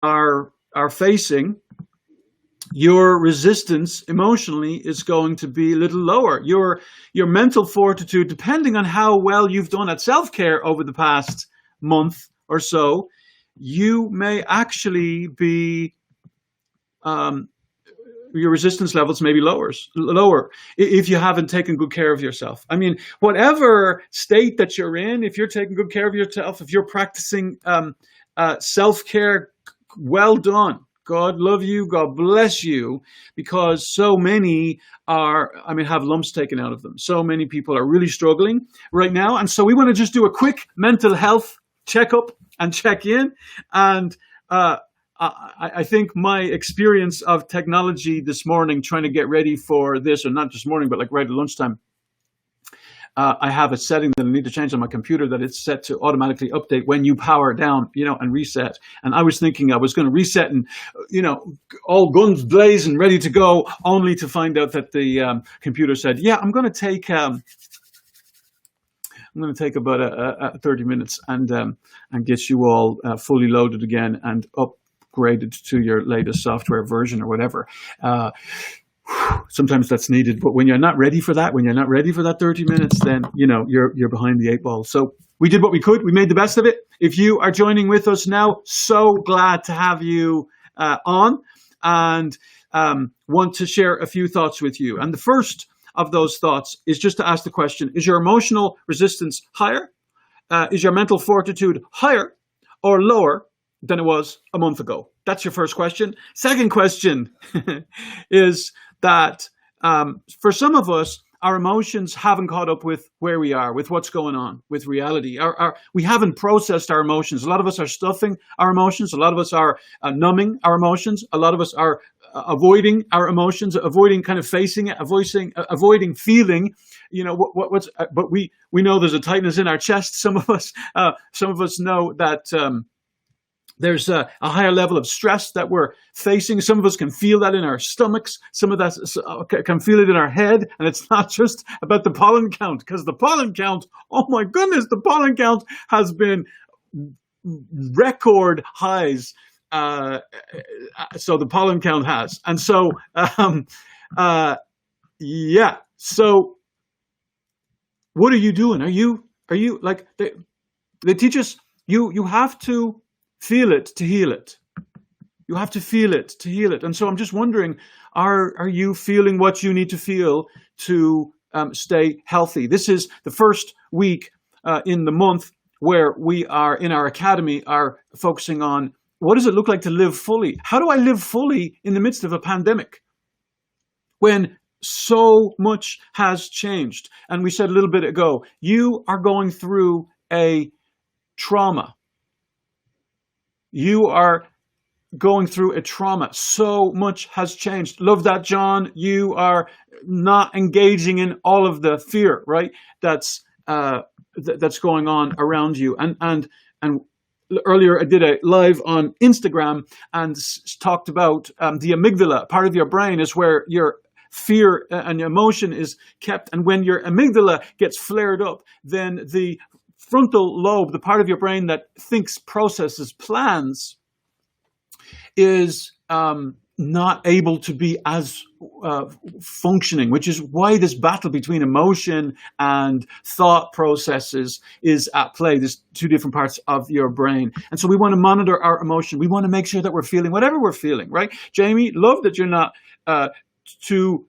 are facing, your resistance emotionally is going to be a little lower. Your mental fortitude, depending on how well you've done at self-care over the past month or so, you may actually be your resistance levels may be lower if you haven't taken good care of yourself. I mean, whatever state that you're in, if you're taking good care of yourself, if you're practicing self-care, well done. God love you. God bless you, because so many have lumps taken out of them. So many people are really struggling right now. And so we want to just do a quick mental health checkup and check in. And I think my experience of technology this morning, trying to get ready for this, or not just morning, but like right at lunchtime, I have a setting that I need to change on my computer, that it's set to automatically update when you power down, and reset. And I was thinking I was going to reset and, all guns blazing, ready to go, only to find out that the computer said, yeah, I'm going to take about 30 minutes and get you all fully loaded again and upgraded to your latest software version or whatever. Sometimes that's needed, but when you're not ready for that, 30 minutes, then you're behind the eight ball. So we did what we could. We made the best of it. If you are joining with us now, so glad to have you on, and want to share a few thoughts with you. And the first of those thoughts is just to ask the question: is your emotional resistance higher? Is your mental fortitude higher or lower than it was a month ago? That's your first question. Second question is that for some of us, our emotions haven't caught up with where we are, with what's going on, with reality. We haven't processed our emotions. A lot of us are stuffing our emotions. A lot of us are numbing our emotions. A lot of us are avoiding our emotions, avoiding kind of facing it, avoiding feeling. But we know there's a tightness in our chest. Some of us know that there's a higher level of stress that we're facing. Some of us can feel that in our stomachs. Some of us can feel it in our head. And it's not just about the pollen count, because the pollen count, oh my goodness, the pollen count has been record highs. So the pollen count has. And so, yeah. So what are you doing? Are you like, they teach us, you have to feel it to heal it. You have to feel it to heal it. And so I'm just wondering, are you feeling what you need to feel to stay healthy? This is the first week in the month where we are in our academy are focusing on, what does it look like to live fully? How do I live fully in the midst of a pandemic when so much has changed? And we said a little bit ago, you are going through a trauma. You are going through a trauma. So much has changed. Love that, John. You are not engaging in all of the fear, right? That's going on around you. And earlier I did a live on Instagram and talked about the amygdala. Part of your brain is where your fear and emotion is kept. And when your amygdala gets flared up, then the frontal lobe, the part of your brain that thinks, processes, plans, is not able to be as functioning, which is why this battle between emotion and thought processes is at play. There's two different parts of your brain. And so we want to monitor our emotion. We want to make sure that we're feeling whatever we're feeling, right? Jamie, love that you're not too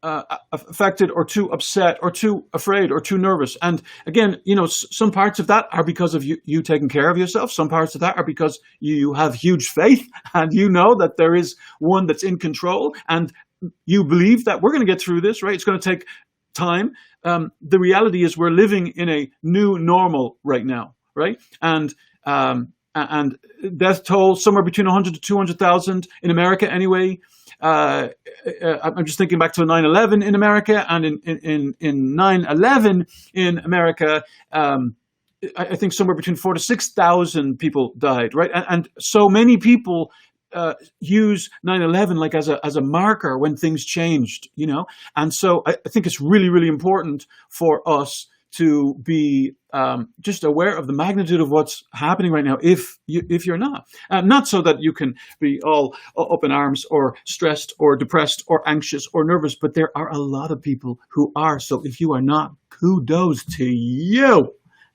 affected or too upset or too afraid or too nervous. And again, some parts of that are because of you taking care of yourself. Some parts of that are because you have huge faith and you know that there is one that's in control and you believe that we're going to get through this, right? It's going to take time. The reality is we're living in a new normal right now, right? And death toll somewhere between 100 to 200,000 in America anyway. I'm just thinking back to 9/11 in America, and in 9/11 in America, I think somewhere between 4,000 to 6,000 people died, right? And so many people use 9/11 like as a marker when things changed, And so I think it's really, really important for us to be just aware of the magnitude of what's happening right now. If you're not so that you can be all up in arms or stressed or depressed or anxious or nervous, but there are a lot of people who are. So if you are not, kudos to you.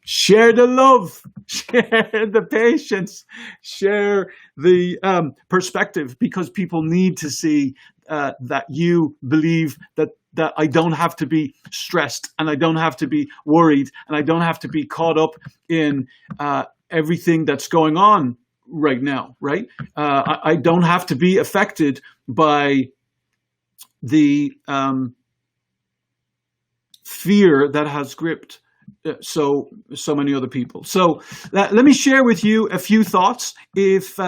Share the love, share the patience, share the perspective, because people need to see that you believe that I don't have to be stressed, and I don't have to be worried, and I don't have to be caught up in everything that's going on right now, right? I don't have to be affected by the fear that has gripped so many other people. So let me share with you a few thoughts, if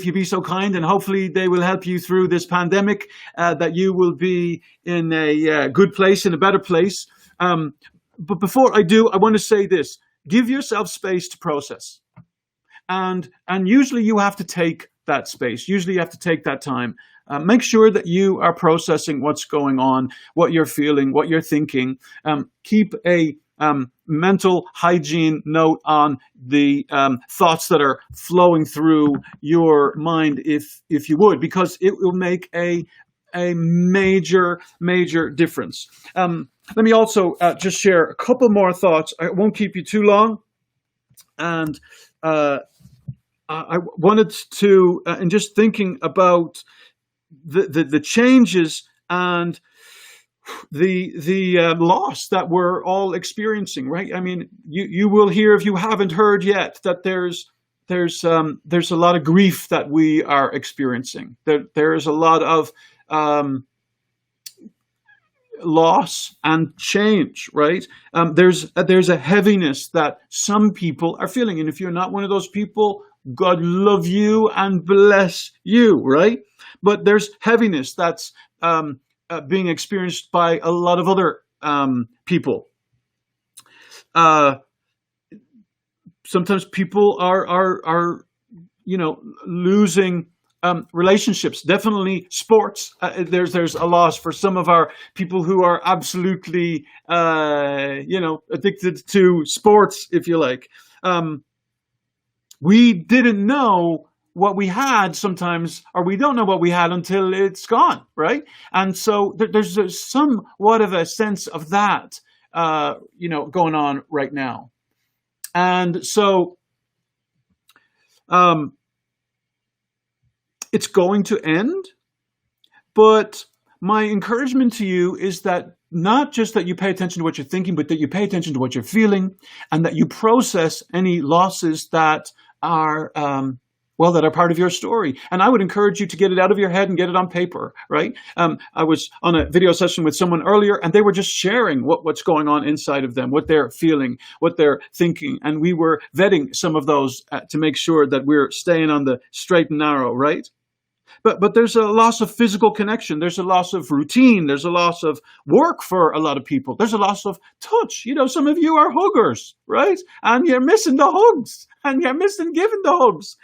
you be so kind, and hopefully they will help you through this pandemic, that you will be in a good place, in a better place. But before I do, I want to say this: give yourself space to process, and usually you have to take that space. Usually you have to take that time. Make sure that you are processing what's going on, what you're feeling, what you're thinking. Keep a mental hygiene note on the thoughts that are flowing through your mind, if you would, because it will make a major difference. Let me also just share a couple more thoughts. I won't keep you too long, and I wanted to, in just thinking about the changes and the loss that we're all experiencing, right? I mean, you will hear, if you haven't heard yet, that there's a lot of grief that we are experiencing. There's a lot of loss and change, right? There's a heaviness that some people are feeling, and if you're not one of those people, God love you and bless you, right? But there's heaviness that's being experienced by a lot of other people. Sometimes people are losing relationships. Definitely sports. There's a loss for some of our people who are absolutely addicted to sports, if you like. We didn't know what we had sometimes, or we don't know what we had until it's gone, right? And so there's somewhat of a sense of that, going on right now. And so it's going to end, but my encouragement to you is that not just that you pay attention to what you're thinking, but that you pay attention to what you're feeling, and that you process any losses that are that are part of your story. And I would encourage you to get it out of your head and get it on paper, right? I was on a video session with someone earlier, and they were just sharing what's going on inside of them, what they're feeling, what they're thinking. And we were vetting some of those to make sure that we're staying on the straight and narrow, right? But there's a loss of physical connection. There's a loss of routine. There's a loss of work for a lot of people. There's a loss of touch. Some of you are huggers, right? And you're missing the hugs, and you're missing giving the hugs.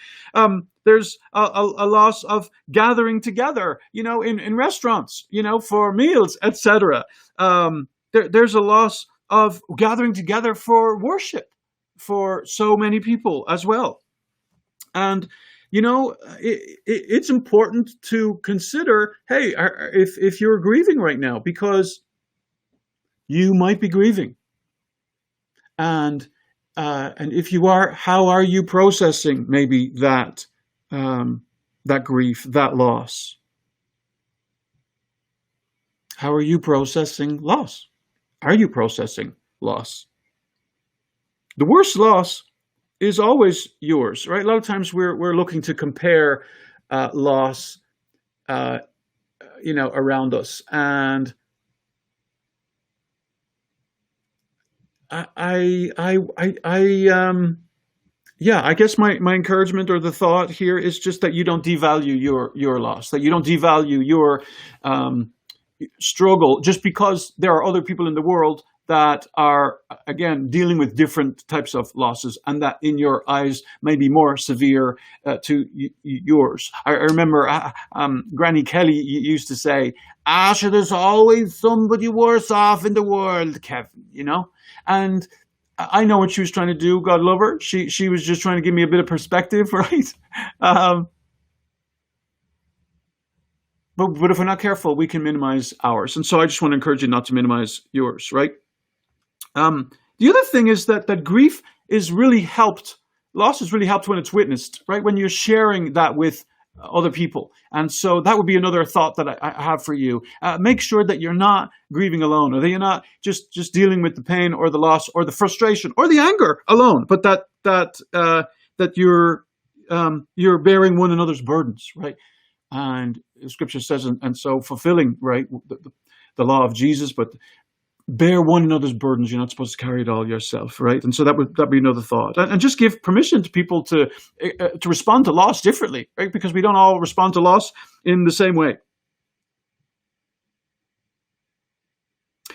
There's a loss of gathering together, in restaurants, for meals, etc. There's a loss of gathering together for worship for so many people as well. And it's important to consider, hey, if you're grieving right now, because you might be grieving. And if you are, how are you processing maybe that grief, that loss? How are you processing loss? Are you processing loss? The worst loss is always yours, right? A lot of times we're looking to compare loss, around us, and I guess my encouragement, or the thought here, is just that you don't devalue your loss, that you don't devalue your struggle just because there are other people in the world that are, again, dealing with different types of losses, and that in your eyes may be more severe to yours. I remember Granny Kelly used to say, sure, there's always somebody worse off in the world, Kevin, And I know what she was trying to do. God love her. She was just trying to give me a bit of perspective, right? Um, but if we're not careful, we can minimize ours. And so I just want to encourage you not to minimize yours, right? The other thing is that grief is really helped. Loss is really helped when it's witnessed, right? When you're sharing that with other people. And so that would be another thought that I have for you. Make sure that you're not grieving alone, or that you're not just dealing with the pain or the loss or the frustration or the anger alone, but that you're bearing one another's burdens, right? And Scripture says, and so fulfilling, right, the law of Jesus, but bear one another's burdens. You're not supposed to carry it all yourself, right? And so that'd be another thought, and just give permission to people to respond to loss differently, right? Because we don't all respond to loss in the same way.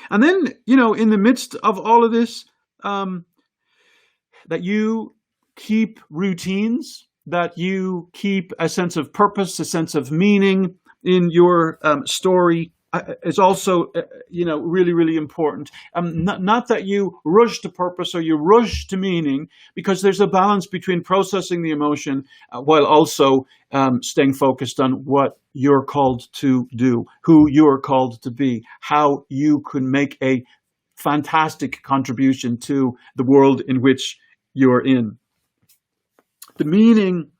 And then, in the midst of all of this, that you keep routines, that you keep a sense of purpose, a sense of meaning in your story, is also, really, really important. Not that you rush to purpose or you rush to meaning, because there's a balance between processing the emotion while also staying focused on what you're called to do, who you're called to be, how you can make a fantastic contribution to the world in which you're in. The meaning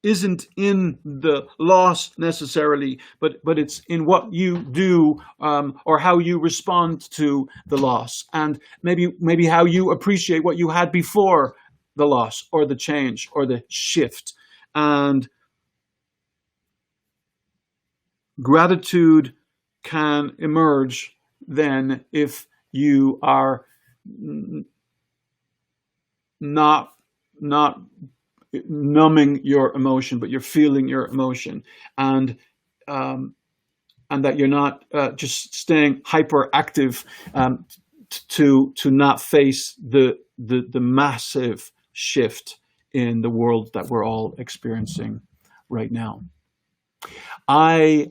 isn't in the loss necessarily, but it's in what you do, or how you respond to the loss, and maybe how you appreciate what you had before the loss or the change or the shift. And gratitude can emerge then if you are not numbing your emotion, but you're feeling your emotion, and that you're not just staying hyperactive, to not face the massive shift in the world that we're all experiencing right now. I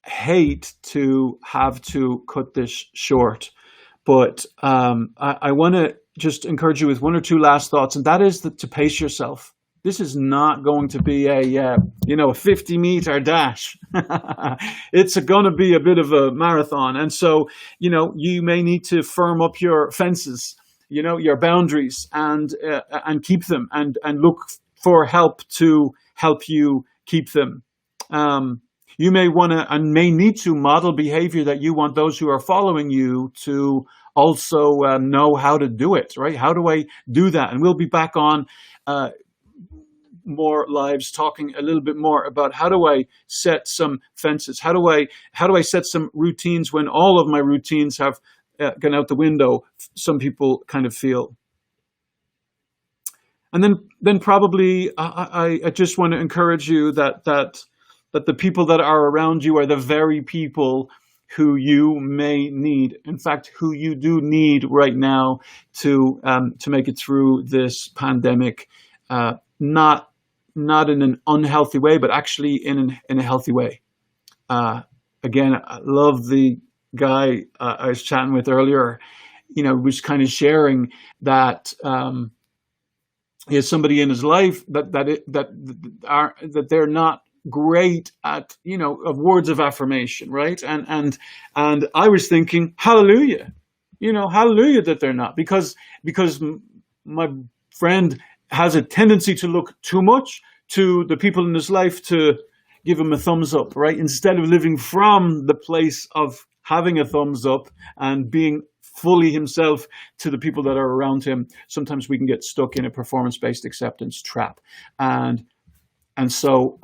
hate to have to cut this short, but I want to just encourage you with one or two last thoughts, and that is to pace yourself. This is not going to be a 50-meter dash. It's going to be a bit of a marathon, and so you may need to firm up your fences, your boundaries, and keep them, and look for help to help you keep them. You may want to and may need to model behavior that you want those who are following you to also know how to do it, right? How do I do that? And we'll be back on more lives talking a little bit more about how do I set some fences? How do I set some routines when all of my routines have gone out the window? Some people kind of feel. And then probably I just want to encourage you that the people that are around you are the very people who you may need. In fact, who you do need right now to make it through this pandemic, not in an unhealthy way, but actually in a healthy way. Again, I love the guy I was chatting with earlier. Was kind of sharing that he has somebody in his life that they're not great at of words of affirmation, right? And I was thinking, hallelujah, hallelujah that they're not, because my friend has a tendency to look too much to the people in his life to give him a thumbs up, right? Instead of living from the place of having a thumbs up and being fully himself to the people that are around him. Sometimes we can get stuck in a performance-based acceptance trap, and so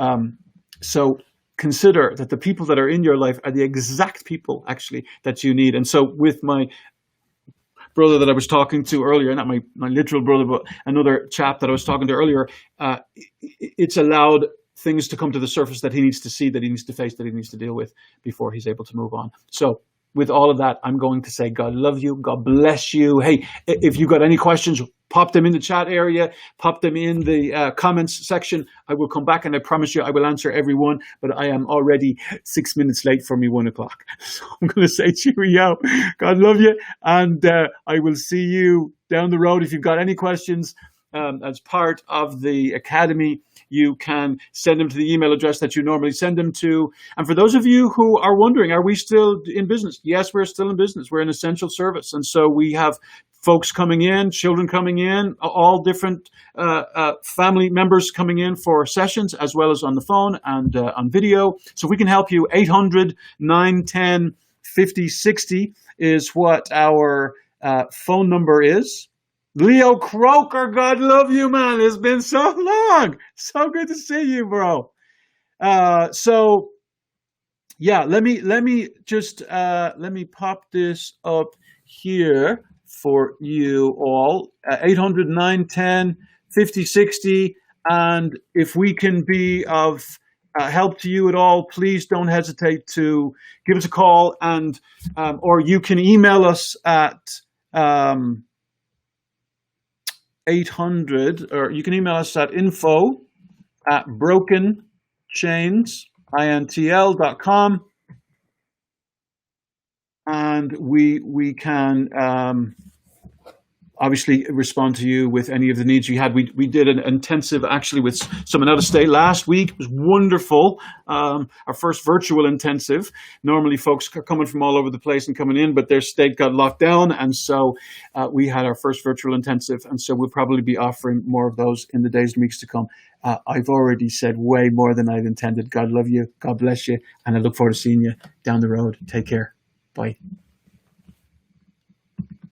consider that the people that are in your life are the exact people actually that you need. And so with my brother that I was talking to earlier, not my literal brother, but another chap that I was talking to earlier, it's allowed things to come to the surface that he needs to see, that he needs to face, that he needs to deal with before he's able to move on. So with all of that, I'm going to say, God love you. God bless you. Hey, if you've got any questions, pop them in the chat area, pop them in the comments section. I will come back and I promise you I will answer every one, but I am already 6 minutes late for me 1 o'clock. So I'm going to say cheerio. God love you. And I will see you down the road. If you've got any questions as part of the academy, you can send them to the email address that you normally send them to. And for those of you who are wondering, are we still in business? Yes, we're still in business. We're an essential service. And so we have folks coming in, children coming in, all different family members coming in for sessions, as well as on the phone and on video. So if we can help you, 800-910-5060 is what our phone number is. Leo Croker, God love you, man. It's been so long. So good to see you, bro. So yeah, let me just let me pop this up here for you all. 800-910-5060. And if we can be of help to you at all, please don't hesitate to give us a call, and or you can email us at 800, or you can email us at info@brokenchainsintl.com, and we can obviously respond to you with any of the needs you had. We did an intensive actually with someone out of state last week. It was wonderful. Our first virtual intensive. Normally folks are coming from all over the place and coming in, but their state got locked down. And so we had our first virtual intensive. And so we'll probably be offering more of those in the days and weeks to come. I've already said way more than I've intended. God love you. God bless you. And I look forward to seeing you down the road. Take care. Bye.